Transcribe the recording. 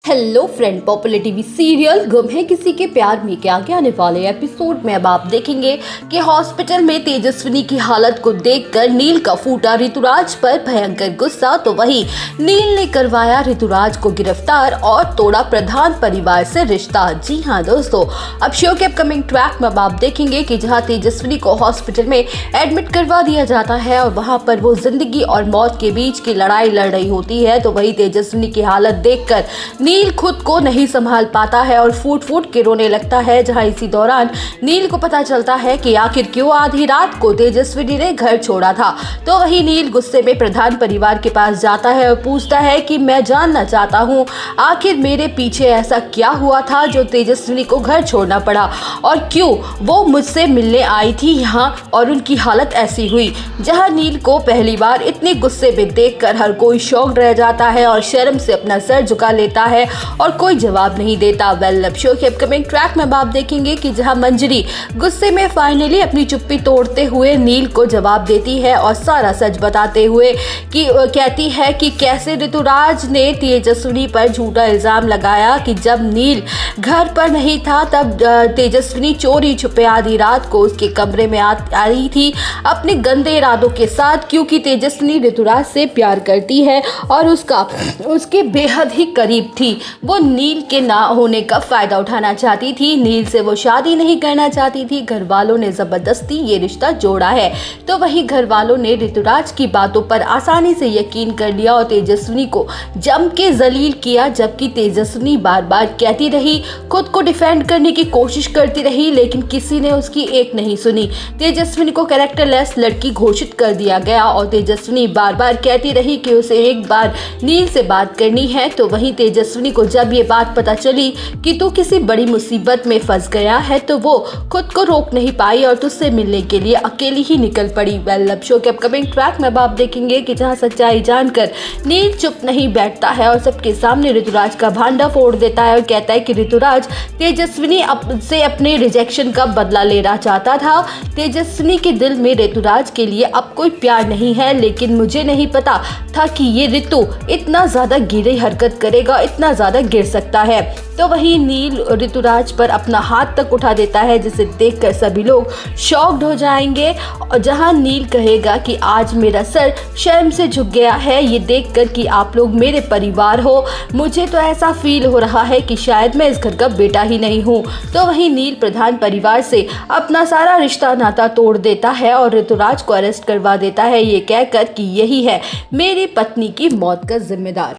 Hello friend, popular TV serial गुम है किसी के प्यार में के आगे आने वाले एपिसोड में अब आप देखेंगे कि हॉस्पिटल में तेजस्विनी की हालत को देखकर नील का फूटा ऋतुराज पर भयंकर गुस्सा। तो वहीं नील ने करवाया ऋतुराज को गिरफ्तार और तोड़ा प्रधान परिवार से रिश्ता। जी हाँ दोस्तों, अब शो के अपकमिंग ट्रैक में अब आप देखेंगे कि जहाँ तेजस्विनी को हॉस्पिटल में एडमिट करवा दिया जाता है और वहाँ पर वो जिंदगी और मौत के बीच की लड़ाई लड़ रही होती है, तो वही तेजस्विनी की हालत देखकर नील खुद को नहीं संभाल पाता है और फूट फूट के रोने लगता है। जहां इसी दौरान नील को पता चलता है कि आखिर क्यों आधी रात को तेजस्विनी ने घर छोड़ा था। तो वही नील गुस्से में प्रधान परिवार के पास जाता है और पूछता है कि मैं जानना चाहता हूं आखिर मेरे पीछे ऐसा क्या हुआ था जो तेजस्विनी को घर छोड़ना पड़ा और क्यों वो मुझसे मिलने आई थी यहाँ और उनकी हालत ऐसी हुई। जहाँ नील को पहली बार इतने गुस्से में देखकर हर कोई शॉक्ड रह जाता है और शर्म से अपना सर झुका लेता है और कोई जवाब नहीं देता। वेल, शो के अपकमिंग ट्रैक में आप देखेंगे कि जहां मंजरी गुस्से में फाइनली अपनी चुप्पी तोड़ते हुए नील को जवाब देती है और सारा सच बताते हुए कि कहती है कि कैसे ऋतुराज ने तेजस्विनी पर झूठा इल्जाम लगाया कि जब नील घर पर नहीं था तब तेजस्विनी चोरी छुपे आधी रात को उसके कमरे में आई थी अपने गंदे इरादों के साथ, क्योंकि तेजस्विनी ऋतुराज से प्यार करती है और उसके बेहद ही करीब थी। वो नील के ना होने का फायदा उठाना चाहती थी, नील से वो शादी नहीं करना चाहती थी। घर वालों ने जबरदस्ती ये रिश्ता जोड़ा है। तो वही घर वालों ने ऋतुराज की बातों पर आसानी से यकीन कर लिया और तेजस्विनी को जम के जलील किया, जबकि तेजस्विनी बार बार कहती रही, खुद को डिफेंड करने की कोशिश करती रही, लेकिन किसी ने उसकी एक नहीं सुनी। तेजस्विनी को कैरेक्टरलेस लड़की घोषित कर दिया गया और तेजस्विनी बार बार कहती रही कि उसे एक बार नील से बात करनी है। तो वही तेजस्विनी को जब ये बात पता चली कि तू किसी बड़ी मुसीबत में फंस गया है तो वो खुद को रोक नहीं पाई और तुझसे मिलने के लिए अकेली ही निकल पड़ी। वेल, अब शो के अपकमिंग ट्रैक में आप देखेंगे कि जहां सच्चाई जानकर नील चुप नहीं बैठता है और सबके सामने ऋतुराज का भांडा फोड़ देता है और कहता है कि ऋतुराज तेजस्विनी से अपने रिजेक्शन का बदला लेना चाहता था। तेजस्विनी के दिल में ऋतुराज के लिए अब कोई प्यार नहीं है, लेकिन मुझे नहीं पता था कि ये ऋतु इतना ज्यादा गिरी हरकत करेगा, इतना ज्यादा गिर सकता है। तो वही नील ऋतुराज पर अपना हाथ तक उठा देता है, जिसे देखकर सभी लोग शॉक्ड हो जाएंगे। और जहां नील कहेगा कि आज मेरा सर शर्म से झुक गया है ये देखकर कि आप लोग मेरे परिवार हो, मुझे तो ऐसा फील हो रहा है कि शायद मैं इस घर का बेटा ही नहीं हूँ। तो वही नील प्रधान परिवार से अपना सारा रिश्ता नाता तोड़ देता है और ऋतुराज को अरेस्ट करवा देता है, ये कहकर कि यही है मेरी पत्नी की मौत का जिम्मेदार।